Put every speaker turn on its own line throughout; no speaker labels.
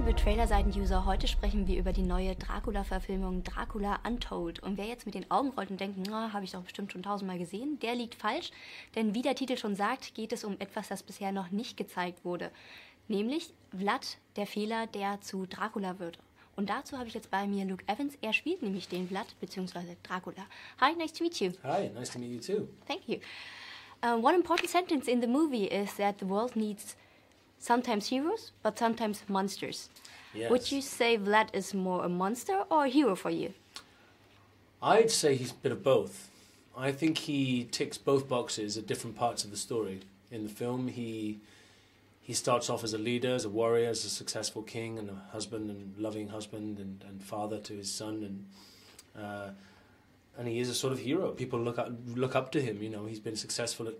liebe Trailerseiten-User, heute sprechen wir über die neue Dracula-Verfilmung Dracula Untold. Und wer jetzt mit den Augen rollt und denkt, na, habe ich doch bestimmt schon 1000-mal gesehen, der liegt falsch. Denn wie der Titel schon sagt, geht es um etwas, das bisher noch nicht gezeigt wurde. Nämlich Vlad, der Fehler, der zu Dracula wird. Und dazu habe ich jetzt bei mir Luke Evans. Er spielt nämlich den Vlad, beziehungsweise Dracula. Hi, nice to meet you.
Hi, nice to meet you too.
Thank you. One important sentence in the movie is that the world needs sometimes heroes, but sometimes monsters.
Yes.
Would you say Vlad is more a monster or a hero for you?
I'd say he's a bit of both. I think he ticks both boxes at different parts of the story. In the film, he starts off as a leader, as a warrior, as a successful king and a husband and loving husband and father to his son, and he is a sort of hero. People look up to him. You know, he's been successful at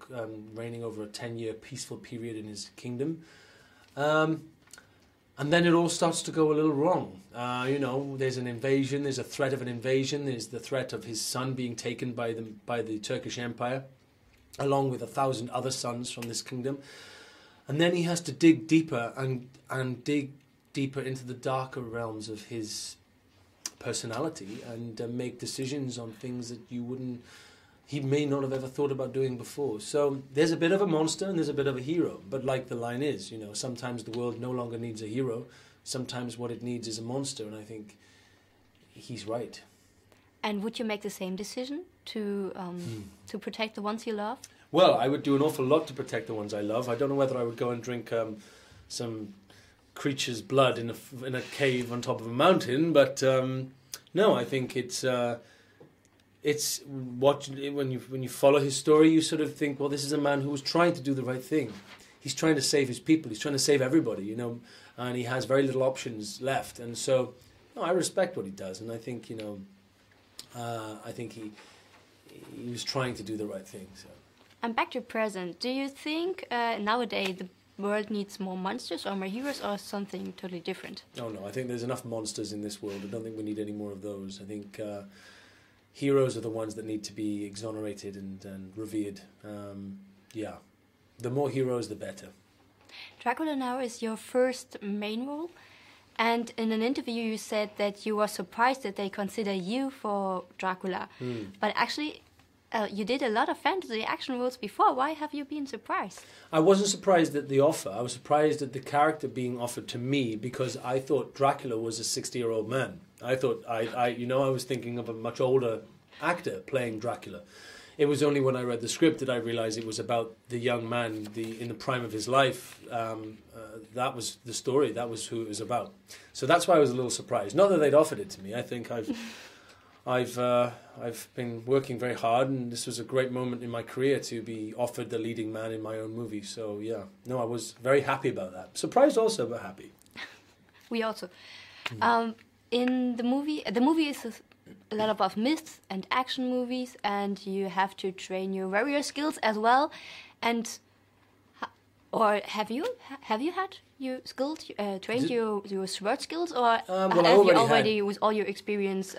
reigning over a 10-year peaceful period in his kingdom. And then it all starts to go a little wrong. You know, there's an invasion, there's a threat of an invasion, there's the threat of his son being taken by the Turkish Empire, along with 1,000 other sons from this kingdom. And then he has to dig deeper and dig deeper into the darker realms of his personality and make decisions on things that he may not have ever thought about doing before. So there's a bit of a monster and there's a bit of a hero. But like the line is, you know, sometimes the world no longer needs a hero. Sometimes what it needs is a monster, and I think he's right.
And would you make the same decision to protect the ones you love?
Well, I would do an awful lot to protect the ones I love. I don't know whether I would go and drink some creature's blood in a cave on top of a mountain, but no, I think it's when you follow his story, you sort of think, well, this is a man who was trying to do the right thing. He's trying to save his people. He's trying to save everybody, you know, and he has very little options left. And so, no, I respect what he does, and I think, you know, I think he was trying to do the right thing. So.
And back to present, do you think nowadays the world needs more monsters or more heroes, or something totally different?
Oh no, I think there's enough monsters in this world. I don't think we need any more of those. I think heroes are the ones that need to be exonerated and revered. Yeah, the more heroes, the better.
Dracula now is your first main role, and in an interview you said that you were surprised that they consider you for Dracula. But actually, you did a lot of fantasy action roles before. Why have you been surprised?
I wasn't surprised at the offer. I was surprised at the character being offered to me, because I thought Dracula was a 60-year-old man. I thought, I was thinking of a much older actor playing Dracula. It was only when I read the script that I realized it was about the young man in the prime of his life. That was the story. That was who it was about. So that's why I was a little surprised. Not that they'd offered it to me. I think I've been working very hard, and this was a great moment in my career to be offered the leading man in my own movie. So yeah, no, I was very happy about that. Surprised also, but happy.
We also. In the movie is a lot about myths and action movies, and you have to train your warrior skills as well. And or have you had your skills trained your sword skills, or have you already with all your experience?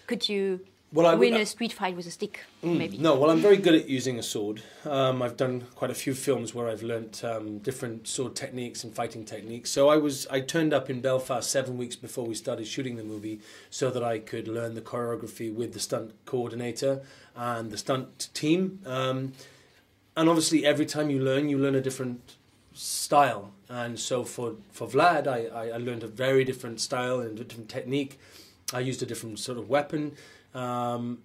Could you win a street fight with a stick, maybe?
No, well, I'm very good at using a sword. I've done quite a few films where I've learnt different sword techniques and fighting techniques. So I turned up in Belfast 7 weeks before we started shooting the movie so that I could learn the choreography with the stunt coordinator and the stunt team. And obviously, every time you learn a different style. And so for Vlad, I learned a very different style and a different technique. I used a different sort of weapon, and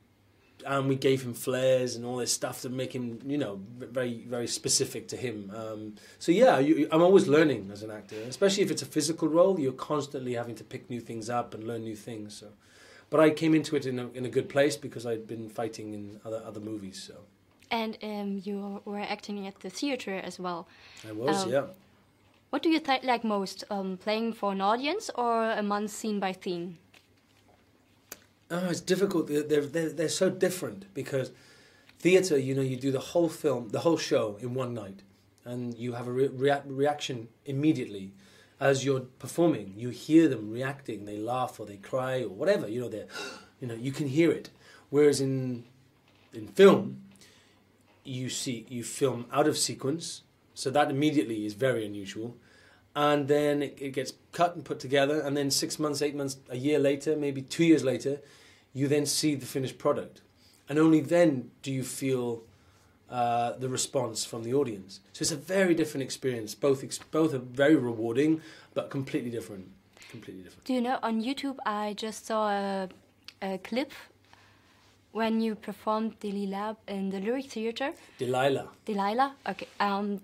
we gave him flares and all this stuff to make him, you know, very, very specific to him. So yeah, I'm always learning as an actor, especially if it's a physical role. You're constantly having to pick new things up and learn new things. So, but I came into it in a good place because I'd been fighting in other movies. So.
And you were acting at the theater as well.
I was, yeah.
What do you like most, playing for an audience or a month scene by scene?
Oh, it's difficult. They're so different, because theatre, you know, you do the whole film, the whole show in one night, and you have a reaction immediately as you're performing. You hear them reacting. They laugh or they cry or whatever. You know, you can hear it. Whereas in film, you film out of sequence, so that immediately is very unusual. and then it gets cut and put together, and then 6 months, 8 months, a year later, maybe 2 years later, you then see the finished product. And only then do you feel the response from the audience. So it's a very different experience. Both are very rewarding, but completely different. Completely different.
Do you know, on YouTube I just saw a clip when you performed Delilah in the Lyric Theatre. Delilah, okay. And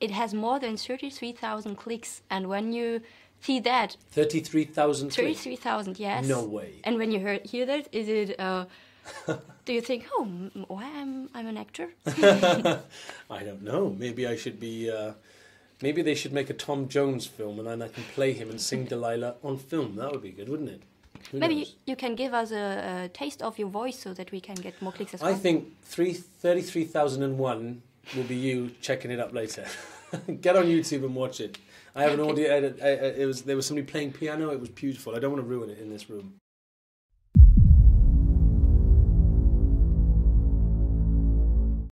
it has more than 33,000 clicks. And when you see that...
33,000 clicks?
33,000, yes.
No way.
And when you hear that, is it... do you think, oh, why I'm an actor?
I don't know. Maybe I should be... maybe they should make a Tom Jones film and then I can play him and sing Delilah on film. That would be good, wouldn't it?
Maybe you can give us a taste of your voice so that we can get more clicks as well.
I think 33,001 will be you checking it up later. Get on YouTube and watch it. I have an audio edit. There was somebody playing piano. It was beautiful. I don't want to ruin it in this room.